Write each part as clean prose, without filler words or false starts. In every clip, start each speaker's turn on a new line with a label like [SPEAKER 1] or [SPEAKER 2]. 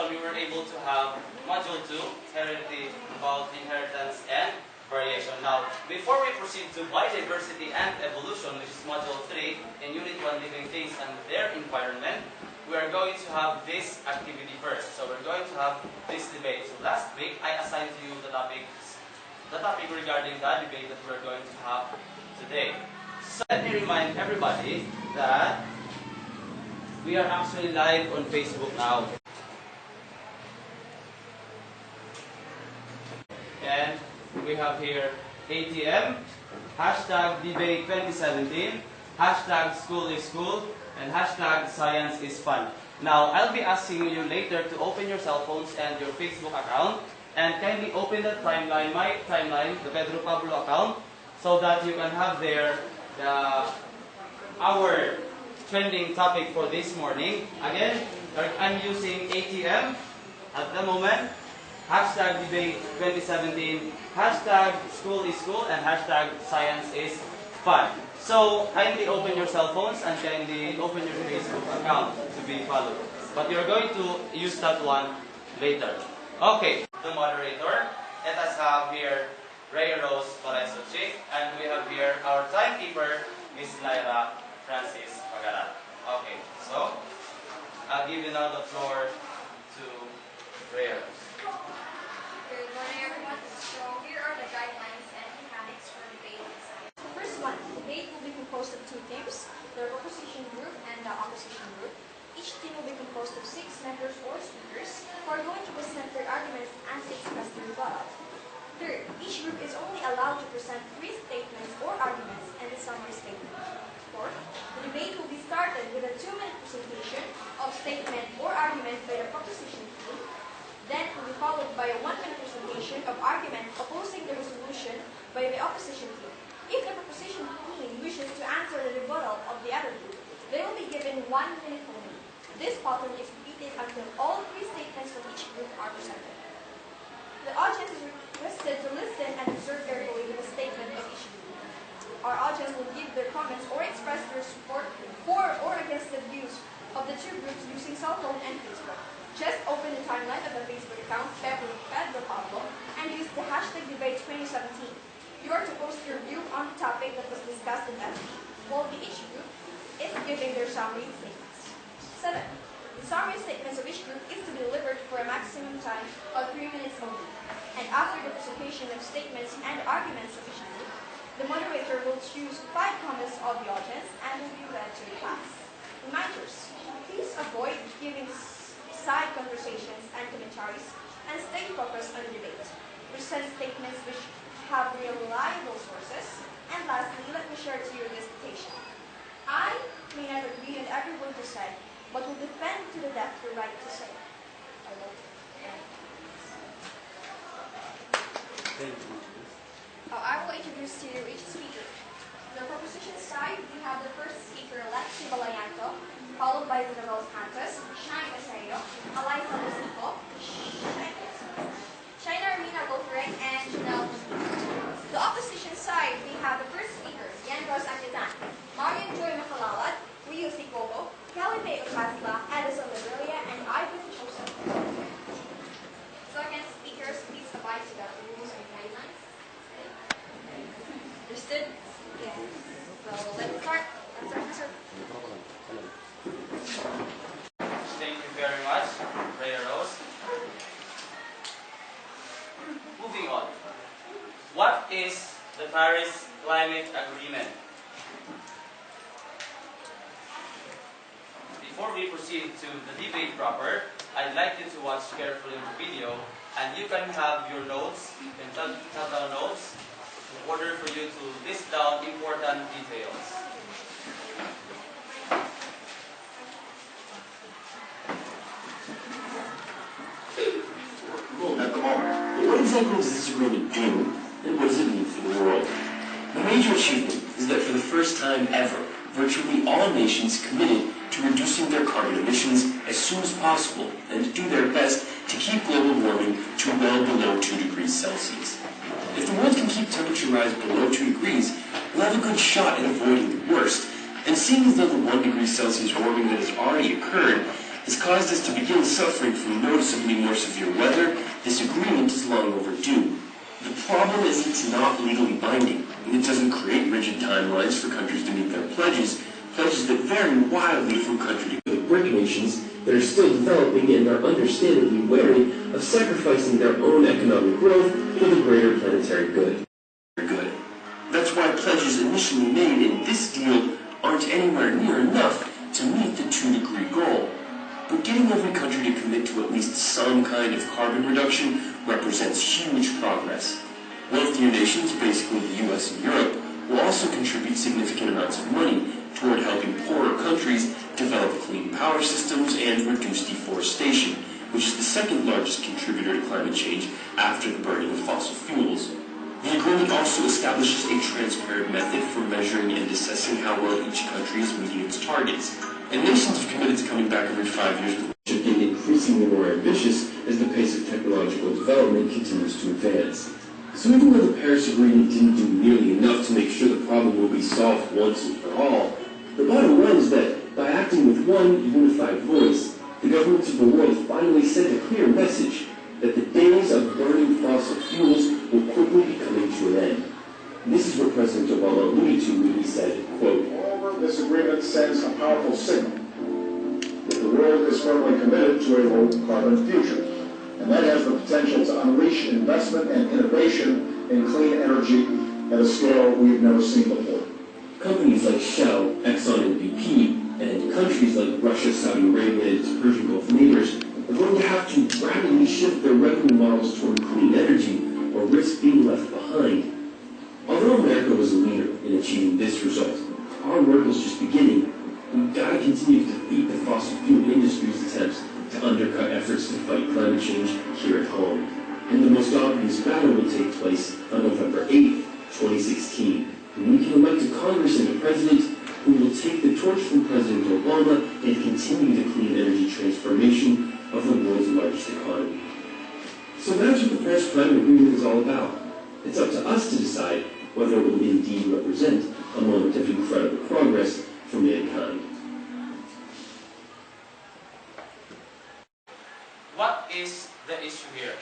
[SPEAKER 1] we were able to have Module 2, heredity, about inheritance and variation. Now, before we proceed to biodiversity and evolution, which is Module 3, in Unit 1, living things and their environment, we are going to have this activity first. So we're going to have this debate. So last week, I assigned to you the topic regarding the debate that we're going to have today. So let me remind everybody that we are actually live on Facebook now. And we have here ATM, hashtag debate 2017, hashtag school is cool, and hashtag science is fun. Now, I'll be asking you later to open your cell phones and your Facebook account, and kindly open the timeline, my timeline, the Pedro Pablo account, so that you can have there our trending topic for this morning. Again, I'm using ATM at the moment, hashtag debate 2017, hashtag school is cool, and hashtag science is fun. So kindly open your cell phones and kindly open your Facebook account to be followed. But you're going to use that one later. Okay, the moderator. Let us have here Ray Rose Paresochi, and we have here our timekeeper, Miss Naira Francis Pagarat. Okay, so I'll give you now the floor to Ray Rose.
[SPEAKER 2] Good morning, everyone. So here are the guidelines and mechanics for debate. The first one, debate will be composed of two teams, the proposition group and the opposition group. Each team will be composed of 6 members or speakers who are going to present their arguments and to express their rebuttal. Third, each group is only allowed to present 3 statements or arguments and a summary statement. Fourth, the debate will be started with a 2-minute presentation of statement or argument by the proposition team. Then will be followed by a 1-minute presentation of argument opposing the resolution by the opposition team. If the proposition team wishes to answer the rebuttal of the other group, they will be given 1 minute only. This pattern is repeated until all 3 statements from each group are presented. The audience is requested to listen and observe carefully with the statement of each group. Our audience will give their comments or express their support for or against the views of the 2 groups using cell phone and Facebook. Just open the timeline of the Facebook account, Pedro Pablo, and use the hashtag debate 2017. You are to post your view on the topic that was discussed in that feed, while each group is giving their summary statements. 7. The summary statements of each group is to be delivered for a maximum time of 3 minutes only. And after the presentation of statements and arguments of each group, the moderator will choose 5 comments of the audience and will be read to the class. Reminders: please avoid giving side conversations and commentaries and stay focused on the debate. Present statements which have reliable sources. And lastly, let me share to you this quotation. I may not agree with every word you said, but will defend to the death your right to say. I will introduce to you each speaker. The proposition side, we have the first speaker, Lexi Balayanto, followed by Isabel Santos, Shine Asayo, Eliza Lucico, Shine Armina Golfrek, and Janelle. The opposition side, we have the first speaker, Yandros Akitan, Marian Joy Makalawat, Rio Sikobo, Kelly May Ocasla, Edison Liberia, and Ivan Joseph. Second speakers, please abide to the rules and guidelines. Understood? Yes. So let's start. Sir.
[SPEAKER 1] Thank you very much, Ray Rose. Moving on. What is the Paris Climate Agreement? Before we proceed to the debate proper, I'd like you to watch carefully the video, and you can have your notes, you can jot down notes in order for you to list down important details.
[SPEAKER 3] Well, at the moment, what exactly does this agreement do, and what does it mean for the world? The major achievement is that for the first time ever, virtually all nations committed to reducing their carbon emissions as soon as possible and to do their best to keep global warming to well below 2 degrees Celsius. If the world can keep temperature rise below 2 degrees, we'll have a good shot at avoiding the worst. And seeing as though the 1 degree Celsius warming that has already occurred has caused us to begin suffering from noticeably more severe weather, this agreement is long overdue. The problem is it's not legally binding, and it doesn't create rigid timelines for countries to meet their pledges that vary wildly from country to country. The BRIC nations that are still developing and are understandably wary of sacrificing their own economic growth for the greater planetary good. That's why pledges initially made in this deal aren't anywhere near enough to meet the 2-degree goal. But getting every country to commit to at least some kind of carbon reduction represents huge progress. Wealthier nations, basically the US and Europe, will also contribute significant amounts of money toward helping poorer countries develop clean power systems and reduce deforestation, which is the second largest contributor to climate change after the burning of fossil fuels. The agreement also establishes a transparent method for measuring and assessing how well each country is meeting its targets. And nations have committed to coming back every 5 years, which have been increasingly more ambitious as the pace of technological development continues to advance. So even though the Paris Agreement didn't do nearly enough to make sure the problem will be solved once and for all, the bottom line is that by acting with one unified voice, the governments of the world finally sent a clear message that the days of burning fossil fuels will quickly be coming to an end. And this is what President Obama alluded to when he said, quote,
[SPEAKER 4] "Moreover, this agreement sends a powerful signal that the world is firmly committed to a low-carbon future, and that has the potential to unleash investment and innovation in clean energy at a scale we've never seen before."
[SPEAKER 3] Companies like Shell, Exxon, and BP, and countries like Russia, Saudi Arabia, and its Persian Gulf neighbors are going to have to rapidly shift their revenue models toward clean energy or risk being left behind. Although America was a leader in achieving this result, our work is just beginning. We've got to continue to defeat the fossil fuel industry's attempts to undercut efforts to fight climate change here at home. And the most obvious battle will take place on November 8th, 2016. And we can elect a Congress and a president who will take the torch from President Obama and continue the clean energy transformation of the world's largest economy. So that's what the Paris Climate Agreement is all about. It's up to us to decide whether it will indeed represent a moment of incredible progress for mankind.
[SPEAKER 1] What is the issue here?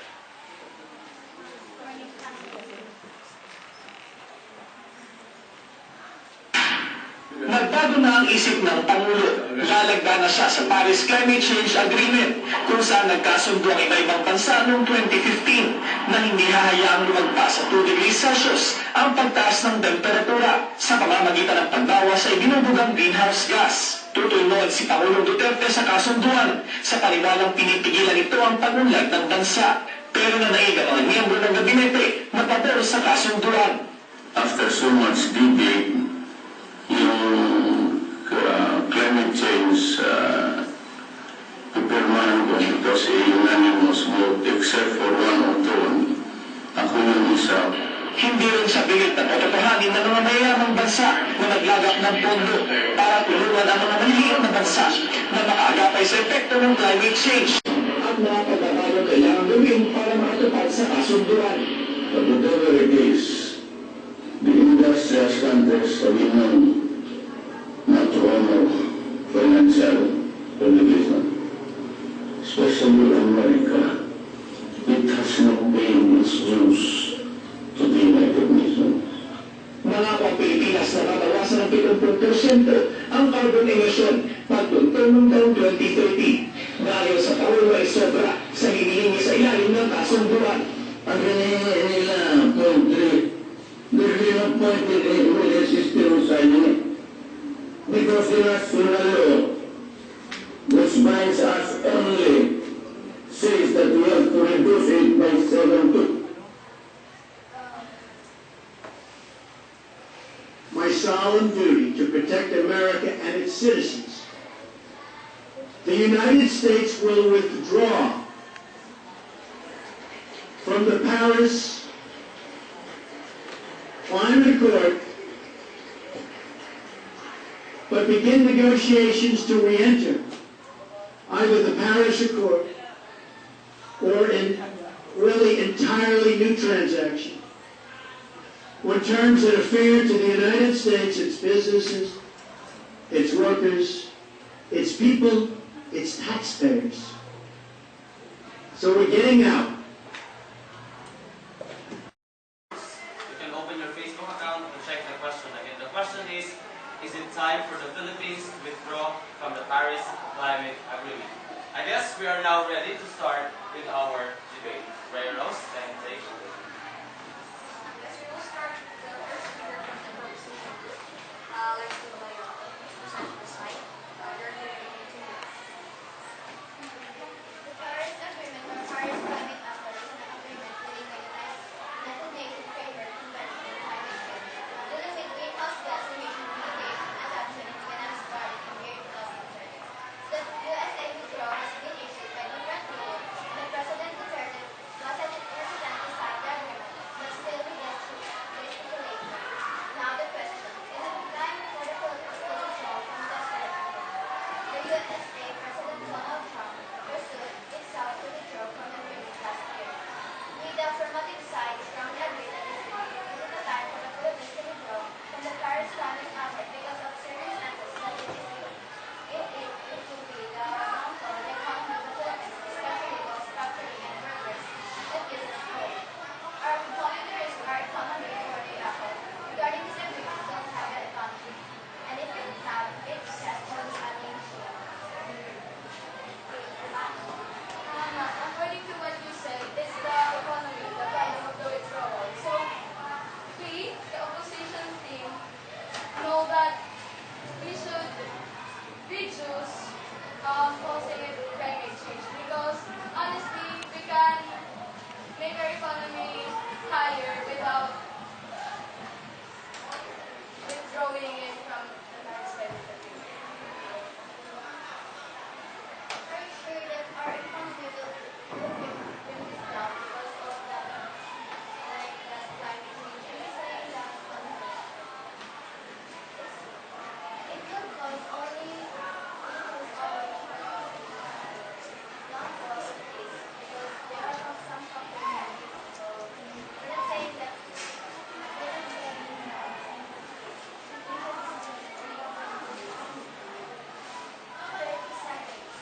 [SPEAKER 5] Nagbago na ang isip ng Pangulo. Lalagda na siya sa Paris Climate Change Agreement kung saan nagkasundo ang iba-ibang bansa noong 2015 na hindi hahayaang lumagpas sa 2 degrees Celsius ang pagtaas ng temperatura sa pamamagitan ng pagbawas sa ibinubugang greenhouse gas. Tutunod si Pangulong Duterte sa kasunduan sa paniwalang pinipigilan ito ang pagunlad ng bansa. Pero nanaig ang mga miyembro ng gabinete na pabor sa kasunduan.
[SPEAKER 6] After so much debate, yung climate change permanent because a unanimous vote except for one or two. Ako yung isa.
[SPEAKER 5] Hindi rin sa pilit na totohanin ng mga mayamang bansa na naglagak ng pondo para tulungan ang mga maliliit na bansa na makaagapay sa epekto ng climate change. At mga pagbabago kailangan gawin para makatupad sa kasunduan.
[SPEAKER 6] But whatever it is, the industrious countries have been known not to honor financial obligation. Especially America, it has not paid its dues to the United Nations.
[SPEAKER 5] Nangako ang Pilipinas na babawasan ng 70% ang carbon emission pagtuntong ng taong 2030. Dahil sa Pangulo ay sobra sa hinihingi sa ilalim ng kasunduan.
[SPEAKER 6] Ang hinihingi nila, point 3, there's no point in really system signing it. Because the national law, which binds us only, says that we have to reduce it by 70.
[SPEAKER 7] My solemn duty to protect America and its citizens. The United States will withdraw from the Paris Climate Accord, but begin negotiations to re-enter either the Paris Accord or in really entirely new transaction on terms that are fair to the United States, its businesses, its workers, its people, its taxpayers. So we're getting out.
[SPEAKER 1] You can open your Facebook account to check the question again. The question is it time for the Philippines to withdraw from the Paris Climate Agreement? I guess we are now ready to start with our debate. Ray Rose, and take it away.
[SPEAKER 2] Yes, we will start with the first speaker from the conversation group. Let's do like present the slide. You're given 2 minutes.
[SPEAKER 8] The Paris Agreement or Paris Climate Accord is an agreement within the United Nations Framework Convention on Climate Change, dealing with greenhouse gas emission mitigation, adoption, and financed by in the year 2030. The USA withdrawal has been issued by different people, and the President Duterte was hesitant to sign the agreement, but still rejects the stipulation. Now the question, is it time for the Philippines to withdraw from the said agreement? The USA President Donald Trump pursued itself to withdraw from the agreement last year. With the affirmative side strongly agreed that this is the time for the Philippines to withdraw from the Paris Climate Accord because of circumstances that it would be the downfall of the economy of the Philippines, especially those factory and workers that business hold. Our competitors are economy for the accord. Regarding this agreement, don't have an economy. And if it have, it says only a name shield.
[SPEAKER 9] According to what you said, it's the economy, the problem of the withdrawal. So, we, the opposition team, know that we should reduce causing it climate change because honestly, we can make our economy higher without withdrawing it from the Paris Climate Agreement.
[SPEAKER 8] Are you sure that our economy will bring this down because of the climate change? Are you saying that it will cause only downfall of this because there are some companies. We're not saying that. We're not saying that. 30 seconds.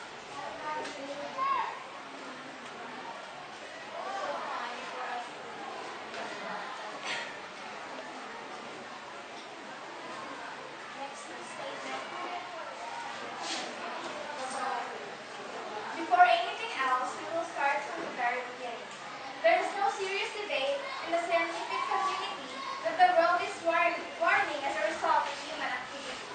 [SPEAKER 2] Before anything else, we will start from the very beginning. There is no serious debate in the scientific community that the world is warming as a result of human activity.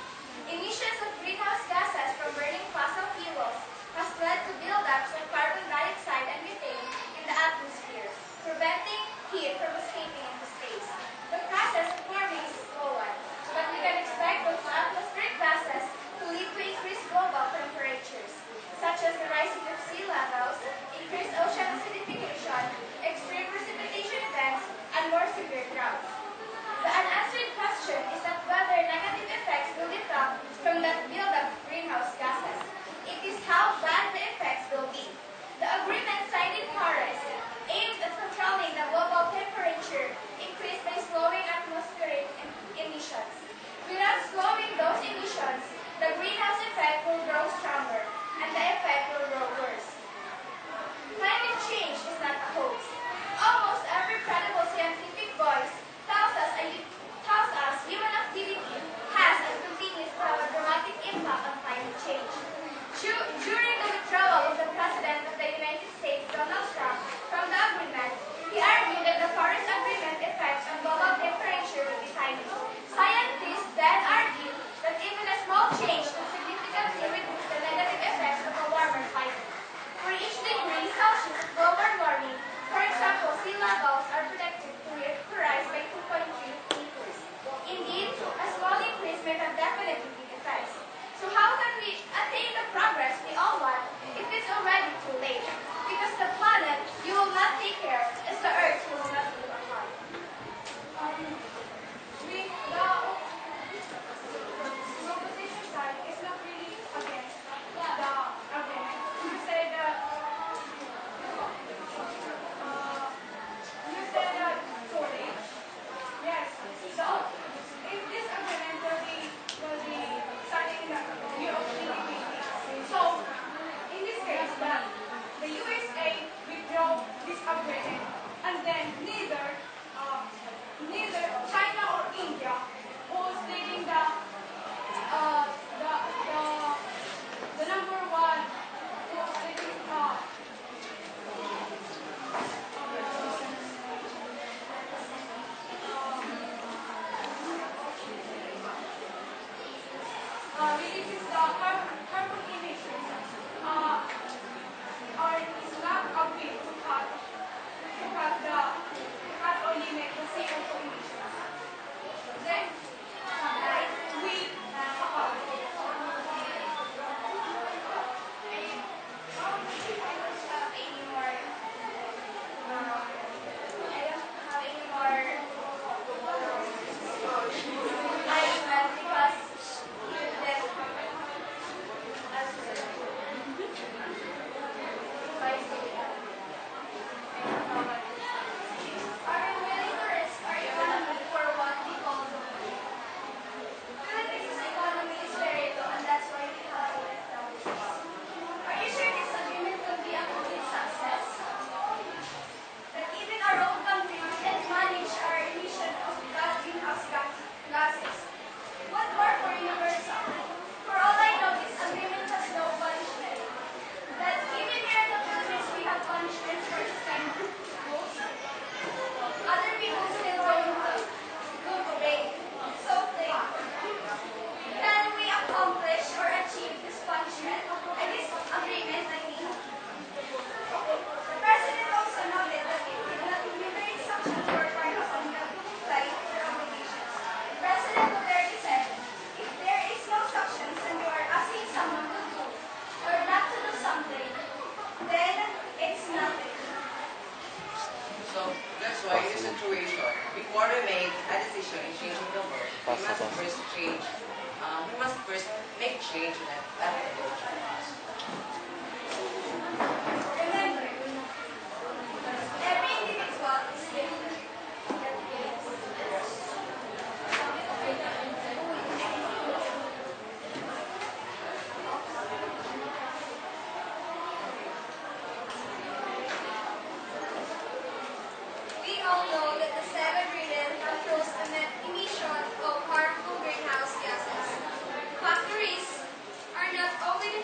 [SPEAKER 2] Emissions of greenhouse gases from burning fossil fuels has led to buildups of carbon dioxide and methane in the atmosphere, preventing heat from escaping into space. The process of warming is a slow one, but we can expect those atmospheric gases to lead to increased global temperatures, such as the rising of sea levels, increased ocean acidification, extreme precipitation events, and more severe droughts. The unanswered question is not whether negative effects will develop from that buildup of greenhouse gases. It is how bad the effects will be. The agreement signed in Paris aimed at controlling the global temperature increase by slowing atmospheric emissions. Without slowing those emissions, the greenhouse effect will grow stronger, and the effect will grow worse. Climate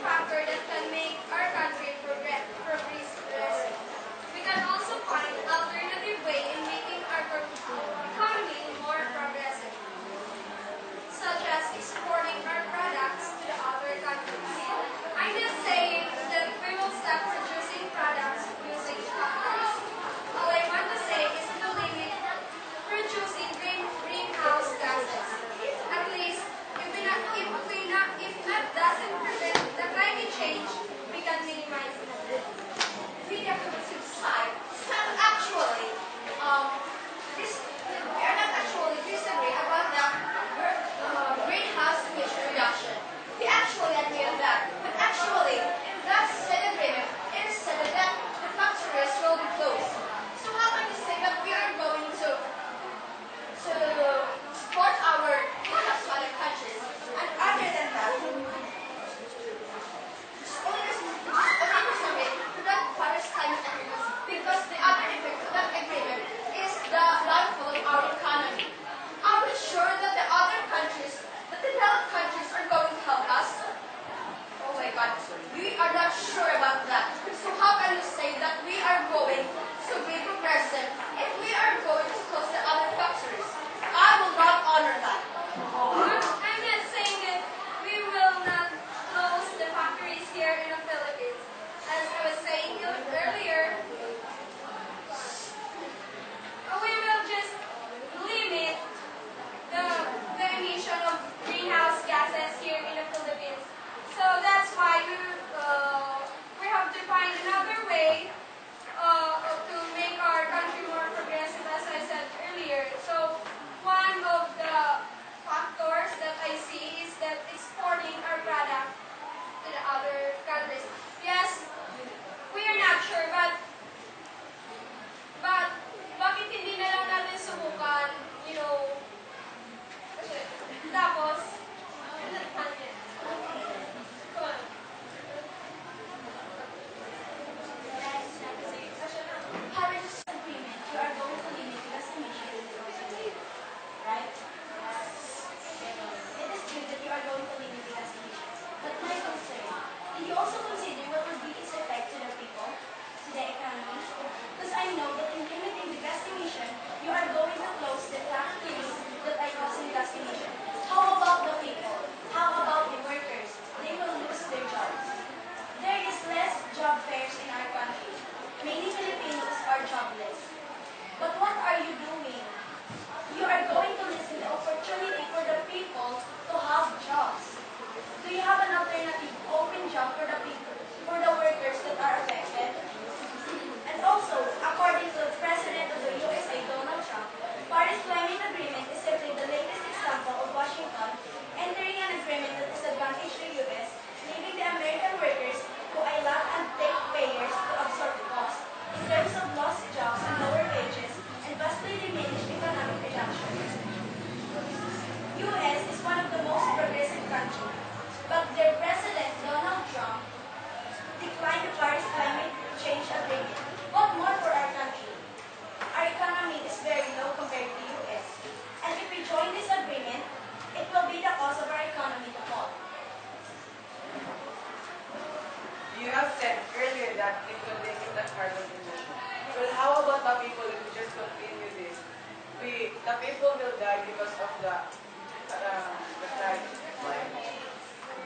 [SPEAKER 2] factor that can make our country progress. We can also find alternative way in making our economy more progressive, such as exporting our products to the other countries. I'm just saying that we will stop producing products using factories. All I want to say is to limit producing greenhouse gases. At least, if that doesn't prevent the climate change, we can minimize it.
[SPEAKER 8] We have to side. It's not actually, we are not actually disagree about the greenhouse emission reduction. We actually agree on that. But actually, in that said agreement, it is said that the factories will be closed. So how can you say that we are going to support our products to other countries? And other than that, only reason to that Paris climate agreement because the other effect of that agreement is the downfall of our economy. Are we sure that the other countries, the developed countries, are going to help us? Oh my God, we are not sure about that. So how can you say that we are going to be progressive if we are going to close the other factories? I will not honor that.
[SPEAKER 2] I'm not saying that we will not close the factories here in the Philippines. As I was saying earlier, we will just limit the emission of greenhouse gases here in the Philippines. So that's why we have to find another way to make our country more progressive, as I said earlier. So one of the factors that I see is that exporting our product to the other countries. Yes, we are not sure, but bakit hindi na lang natin subukan, tapos, come on.
[SPEAKER 8] Paris agreement, you are going to limit gas emissions, right? It is good that you are going to limit gas emissions. But my concern, do you also consider what would be its effect to the people, to the economy? Because I know that in limiting the gas emission, you are going to close the factories that are causing gas emission. How about the people? How about the workers? They will lose their jobs. There is less job fairs in our country. Many Filipinos are jobless. But what are you doing? You are going to listen the opportunity for the people to have jobs. Do you have an alternative open job for the people, for the workers that are affected? And also, according to the President of the USA, Donald Trump, Paris Climate Agreement is simply the latest example of Washington entering an agreement that disadvantages the US, leaving the American workers who are lack and payers to absorb the cost in terms of lost jobs and lower wages and vastly diminished economic production. US is one of the most progressive countries, but their President Donald Trump declined the Paris Climate Change Agreement. What more for our country? Our economy is very low compared to the US. And if we join this agreement, it will be the cause of our economy to fall.
[SPEAKER 10] You have said earlier that it will limit the carbon emission. Well, how about the people if we just continue this? The people will die because of the climate,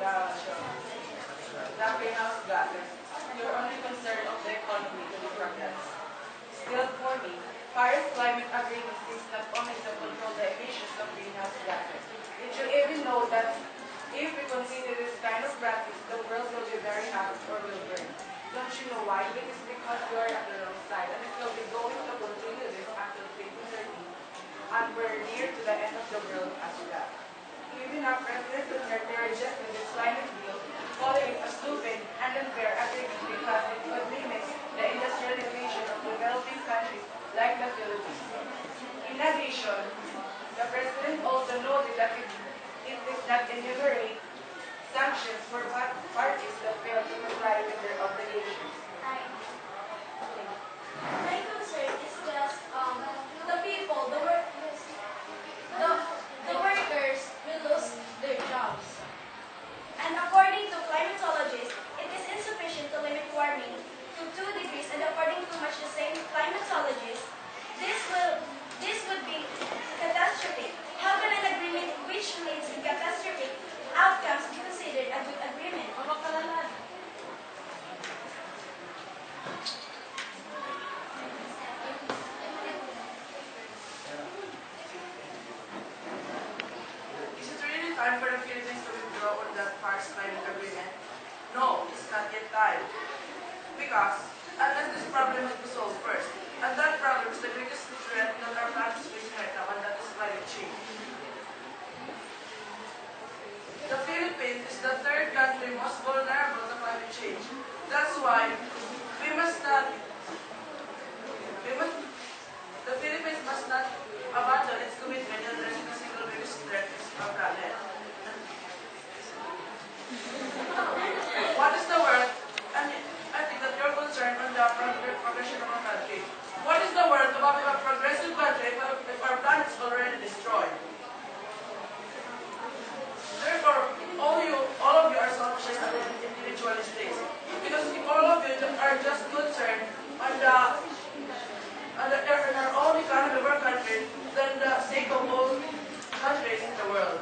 [SPEAKER 10] the greenhouse gases. You're only concerned of the economy to be progress. Still, for me, Paris Climate Agreement is not only to control the emissions of greenhouse gases. Did you even know that if we continue this kind of practice, the world will be very hot or will burn? Don't you know why? It is because you are at the wrong side, and it will be going to continue this until 2030, and we're near to the end of the world as well. Even our President Duterte rejected this climate deal, calling it a stupid and unfair agreement because it would limit the industrialization of developing countries like the Philippines. In addition, the President also noted that it did not enumerate sanctions for parties that fail to comply with their obligations.
[SPEAKER 8] Right. My concern is just the people, the workers will lose their jobs. And according to climatologists,
[SPEAKER 10] time for the Philippines to withdraw on the Paris Climate Agreement? No, it's not yet time. Because unless this problem must be solved first, and that problem is the greatest threat that our planet is facing right now, and that is climate change. The Philippines is the third country most vulnerable to climate change. That's why the Philippines must not abandon its commitment in addressing the single biggest threat is our planet. What is the worth? And I think that you're concerned on the progression of our country. What is the worth of having a progressive country if our planet is already destroyed? Therefore, all of you are selfish and individualistic. Because if all of you are just concerned on our own economy of our country, then the sake of all countries in the world.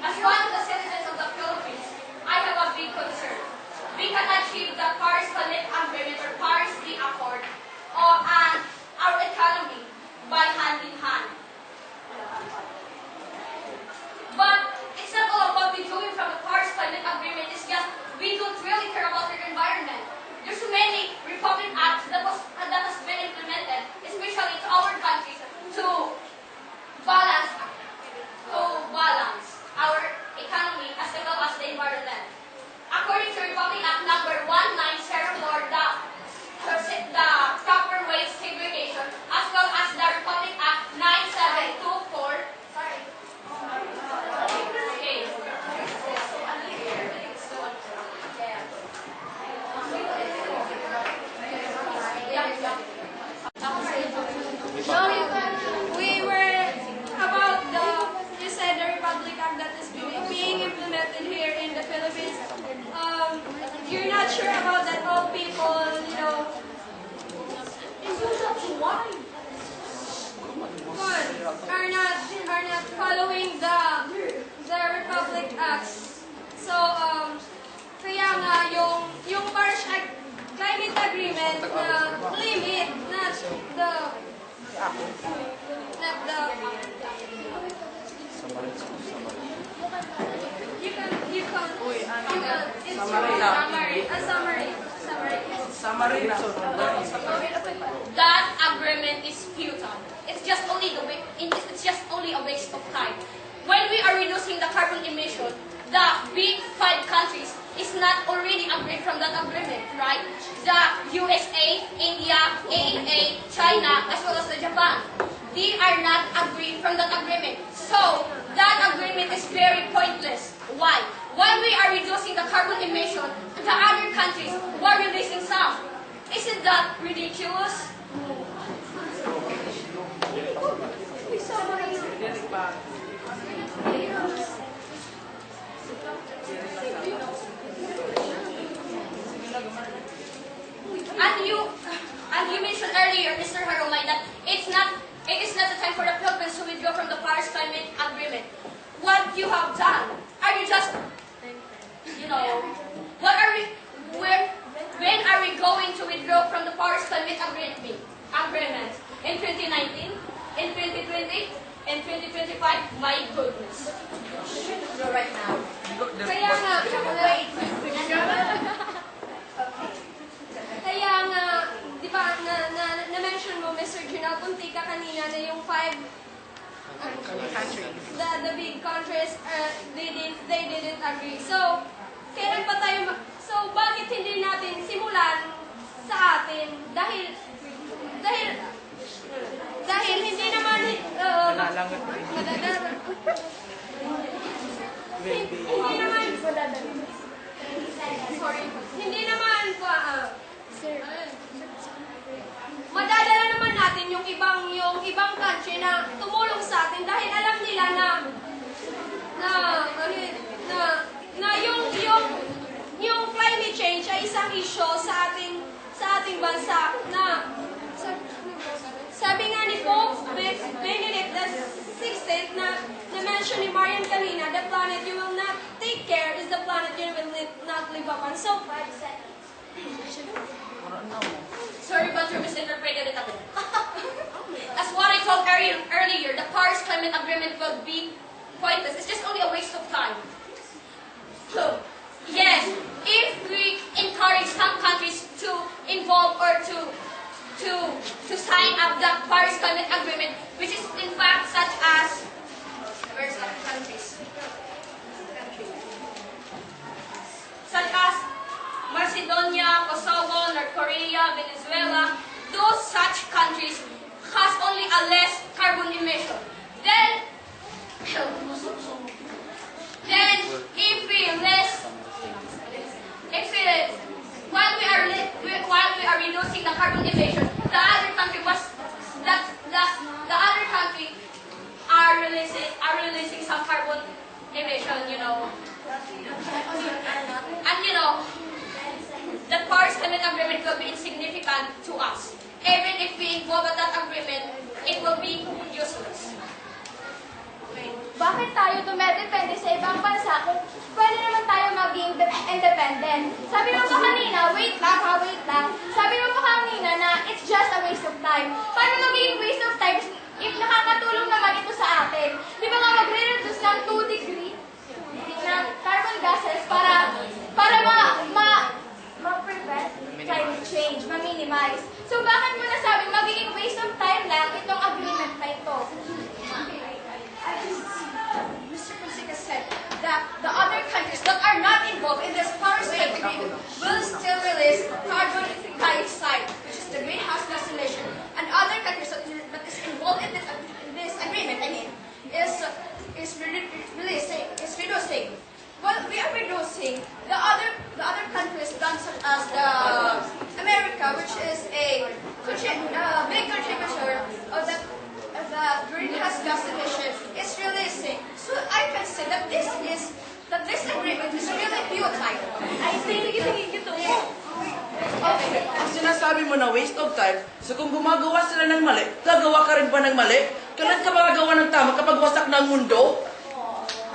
[SPEAKER 2] As one of the citizens of the Philippines, I have a big concern. We can achieve the Paris Climate Agreement or Paris Accord and our economy by hand in hand. But it's not all about we doing from the Paris Climate Agreement. It's just we don't really care about the environment. There's so many Republic Acts that has been implemented, especially to our countries, to balance our economy as well as the environment. According to Republic Act number 1904, the proper waste segregation, as well as the Republic Act 9724. Sorry. Okay.
[SPEAKER 9] We were about you said the Republic Act that is being implemented here in the Philippines. You're not sure about that all people, are not following the Republic Acts. So, kaya nga yung Paris Climate Agreement na limit
[SPEAKER 2] That agreement is futile. It's just only a waste of time. When we are reducing the carbon emission, the big five countries is not already agreed from that agreement, right? The USA, India, AAA, China, as well as the Japan. They are not agreed from that agreement. So, that agreement is very pointless. Why? When we are reducing the carbon emission, the other countries were releasing some. Isn't that ridiculous? And you mentioned earlier, Mr. Haromay, that it is not the time for the Philippines to withdraw from the Paris Climate Agreement. What you have done? Are you just, when are we going to withdraw from the Paris Climate Agreement? In 2019? In 2020? In 2025? My goodness. So right now.
[SPEAKER 9] Kaya nga, di ba, na-mention mo, Mr. Junal, punti ka kanina na yung the big countries, they didn't agree. So, kailan pa tayo, bakit hindi natin simulan sa atin? Dahil hindi naman, madadala naman natin yung ibang country na tumulong sa atin dahil alam nila na yung climate change ay isang issue sa ating bansa na sabi nga ni Pope Benedict XVI na-mention ni Marian kanina, the planet you will not take care is the planet you will not live upon. So, 5 seconds.
[SPEAKER 2] Sorry, but you misinterpreted it a bit. As what I told earlier, the Paris Climate Agreement will be pointless. It's just only a waste of time. So, yes, if we encourage some countries to involve or to sign up the Paris Climate Agreement, which is in fact such as, where's the countries? Such as Macedonia, Kosovo, North Korea, Venezuela, those such countries has only a less carbon emission. Then while we are reducing the carbon emission, the other country are releasing some carbon emission, you know. And you know, the Paris Climate Agreement will be insignificant to us. Even if we involve in that agreement, it will be useless.
[SPEAKER 8] Bakit tayo dumedepende sa ibang bansa kung pwede naman tayo maging independent? Sabi mo pa kanina, wait lang. Sabi mo pa kanina na it's just a waste of time. Paano magiging waste of time if nakakatulong naman ito sa atin? Di ba nga magre-reduce ng 2 degree ng carbon gases para ma-prevent climate change, ma-minimize. So bakit mo nasabing magiging waste of time lang itong agreement na ito?
[SPEAKER 2] Mr. Fonseca said that the other countries that are not involved in this Paris Climate Agreement will still release carbon dioxide, which is the greenhouse gas emission, and other countries that is involved in this agreement, is reducing. Well, we are reducing the other countries done such as America, which is a big contributor of the greenhouse gas emission is releasing. So I can say that this agreement is really futile. I think
[SPEAKER 10] Okay. Ang sinasabi mo na waste of time, so kung gumagawa sila ng mali, gagawa ka rin ba ng mali? Kailan ka magagawa ng tama kapag wasak ng mundo?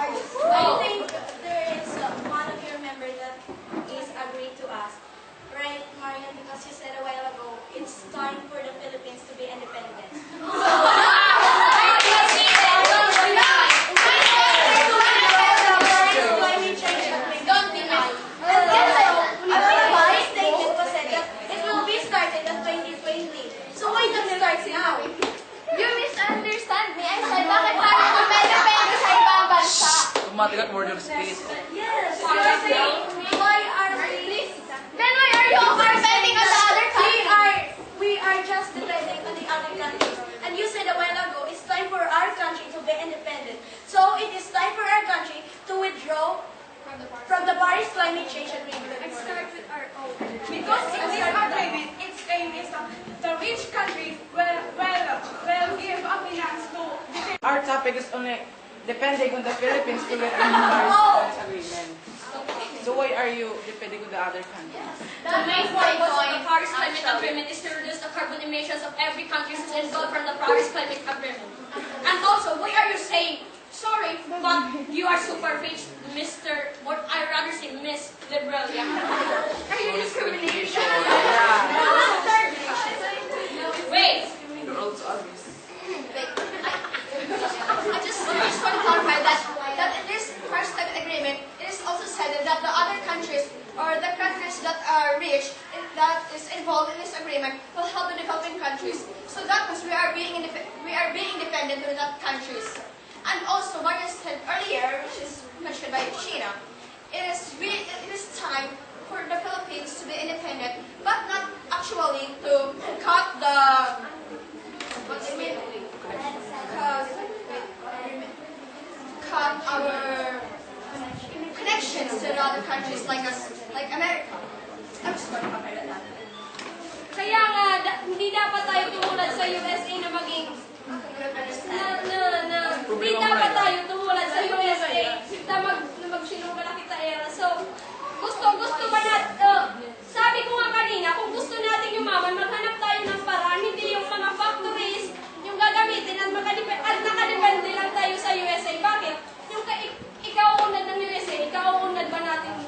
[SPEAKER 8] I think there is one of your members that is agreed to us. Right, Marian? Because you said a while ago, it's time for the Philippines to be independent.
[SPEAKER 2] Don't deny.
[SPEAKER 8] So why not start now? You misunderstand me. I said, bakit tayo dumedepende sa ibang bansa?
[SPEAKER 10] Automatic at word of speech.
[SPEAKER 8] Yes. Why are we? Then why are you depending on the other country? We are just depending on the other countries. And you said a while ago, it's time for our country to be independent. So it is time for our country to withdraw from the Paris Climate Change Agreement and start with our own.
[SPEAKER 9] Because in this agreement, its aim is the rich countries will give a finance to
[SPEAKER 10] Our topic is only depending on the Philippines to get in the Paris Climate Agreement. So why are you depending on the other countries?
[SPEAKER 2] The main purpose of the Paris Climate Agreement is to reduce the carbon emissions of every country that is involved from the Paris Climate Agreement. And also, why are you saying, sorry, but you are super rich, Mr. or I rather say Miss Liberal? Are you discriminating? Wait.
[SPEAKER 10] You're also obvious.
[SPEAKER 2] I just want to clarify that in this Paris Climate Agreement, it is also said that the other countries or the countries that are rich that is involved in this agreement will help the developing countries. So that means we are being independent with that countries. And also, what is said earlier, which is mentioned by Sheena, it is time for the Philippines to be independent, but not actually to cut the cut our connections to other countries like America. I'm just going to cover that.
[SPEAKER 8] Kaya nga, hindi dapat tayo tumulad sa USA na maging hindi dapat tayo tumulad sa USA na magsinumalaki sa era. So, gusto ba natin, sabi ko nga kanina, kung gusto natin yumaman, maghanap tayo ng paraan, hindi yung mga factories, yung gagamitin at nakadepende lang tayo sa USA. Bakit? Yung ikaw unad ng USA, ikaw unad ba natin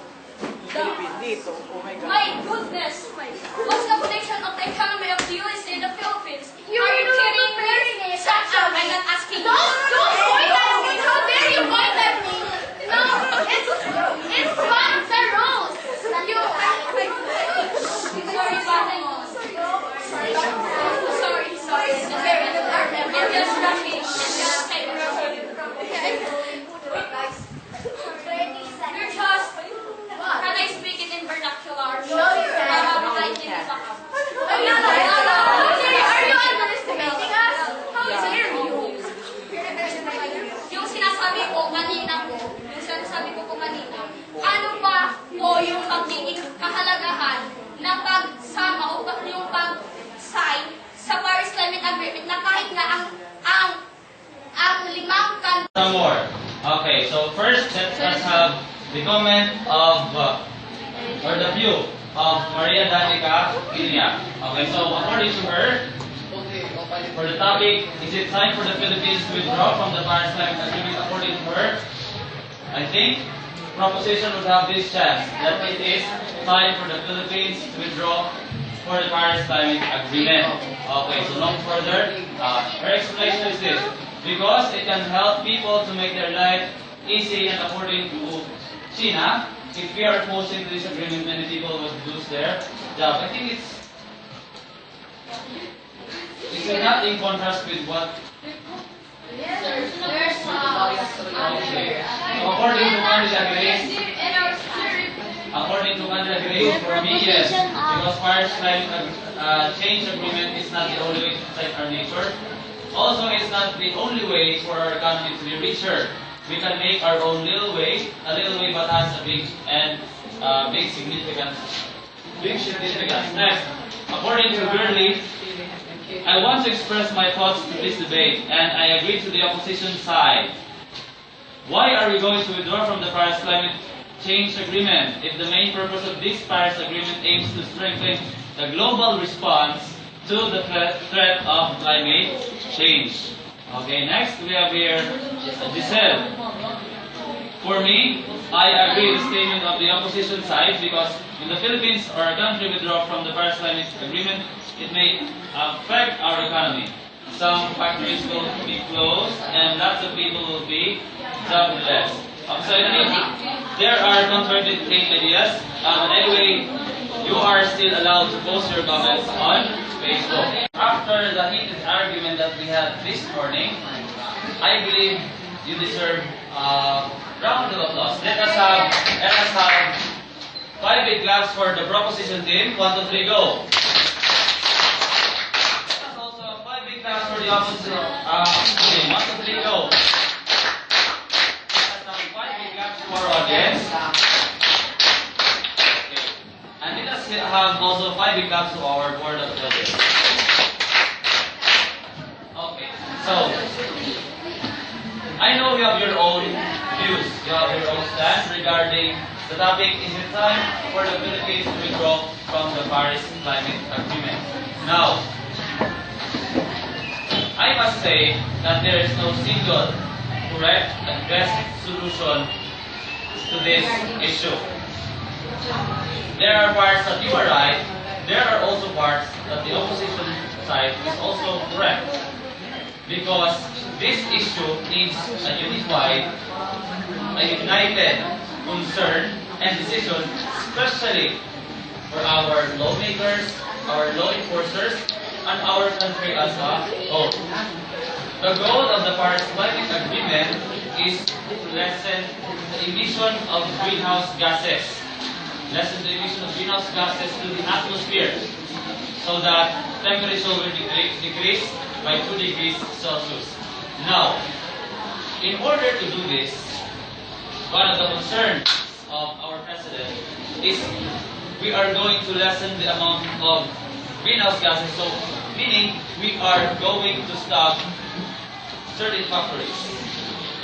[SPEAKER 10] Dito, oh my God.
[SPEAKER 2] My goodness! What's the connection of the economy of the USA and the Philippines?
[SPEAKER 8] You
[SPEAKER 2] Are you
[SPEAKER 8] know
[SPEAKER 2] kidding me?
[SPEAKER 8] comparing it.
[SPEAKER 2] Shut up! I'm not asking you.
[SPEAKER 8] Don't point at me! How dare you
[SPEAKER 1] Some more. Okay, so first let us have the comment of or the view of Maria Danica Lilia. Okay, so according to her, for the topic, is it time for the Philippines to withdraw from the Paris Climate Agreement? According to her, I think proposition would have this chance that it is time for the Philippines to withdraw for the Paris Climate Agreement. Okay, so no further. Her explanation is this: because it can help people to make their life easy, and according to China, if we are opposing to this agreement, many people would lose their job. I think it's not in contrast with what.
[SPEAKER 8] There's
[SPEAKER 1] Okay. According to Donila, for me, yes, because Paris Climate Change Agreement is not the only way to protect our nature. Also, it's not the only way for our economy to be richer. We can make our own little way, but has a big and big significance. Next, according to Gurley, I want to express my thoughts to this debate, and I agree to the opposition side. Why are we going to withdraw from the Paris Climate Change Agreement if the main purpose of this Paris Agreement aims to strengthen the global response to the threat of climate change? Okay, next we have here Giselle. For me, I agree with the statement of the opposition side, because when the Philippines or a country withdraw from the Paris Climate Agreement, it may affect our economy. Some factories will be closed and lots of people will be jobless. So I think there are contradicting ideas. But anyway, you are still allowed to post your comments on Facebook. After the heated argument that we had this morning, I believe you deserve a round of applause. Let us have 5 big claps for the proposition team. 1, 2, 3, go. Let us also have 5 big claps for the opposition team. 1, 2, 3, go. Let us have 5 big claps for our audience. Okay. And let us have also 5 big claps to our board of judges. Okay. So, I know you have your own views, you have your own stand regarding the topic, is it time for the Philippines to withdraw from the Paris Climate Agreement? Now, I must say that there is no single correct and best solution to this issue. There are parts that you are right, there are also parts that the opposition side is also correct. Because this issue needs a unified, a united concern and decision, especially for our lawmakers, our law enforcers, and our country as a whole. The goal of the Paris Climate Agreement is to lessen the emission of greenhouse gases. Lessen the emission of greenhouse gases to the atmosphere, so that temperature will decrease by 2 degrees Celsius. Now, in order to do this, one of the concerns of our president is we are going to lessen the amount of greenhouse gases. So, meaning we are going to stop certain factories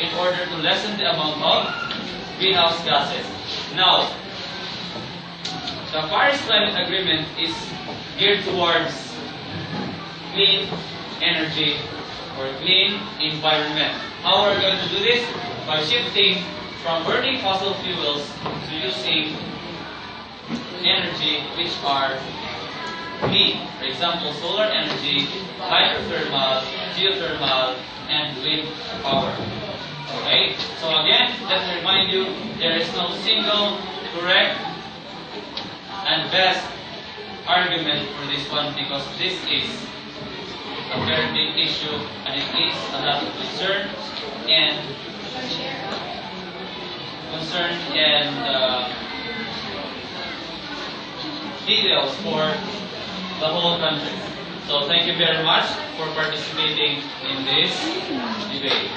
[SPEAKER 1] in order to lessen the amount of greenhouse gases. Now, the Paris Climate Agreement is geared towards clean energy or clean environment. How are we going to do this? By shifting from burning fossil fuels to using energy which are clean. For example, solar energy, hydrothermal, geothermal, and wind power. Okay? So again, let me remind you, there is no single correct and best argument for this one, because this is a very big issue and it is a lot of concern and details for the whole country. So thank you very much for participating in this debate.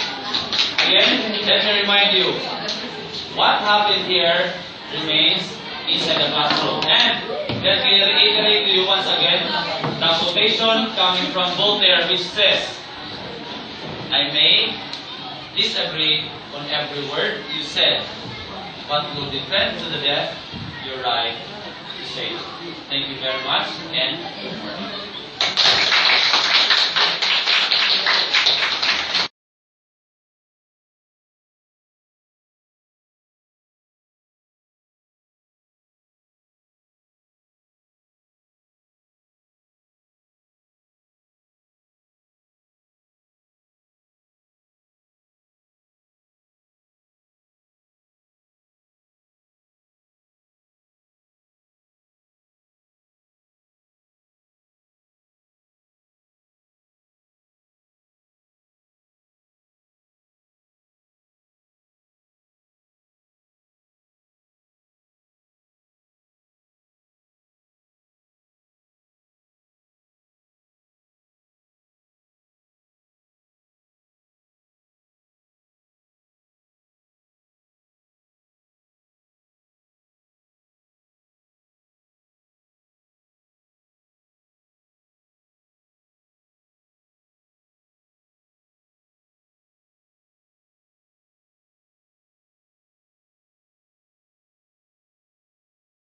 [SPEAKER 1] Again, let me remind you, what happened here remains inside the classroom. And let me reiterate to you once again the quotation coming from Voltaire, which says, I may
[SPEAKER 11] disagree on every word you said, but will defend to the death your right to say it. Thank you very much, and good morning.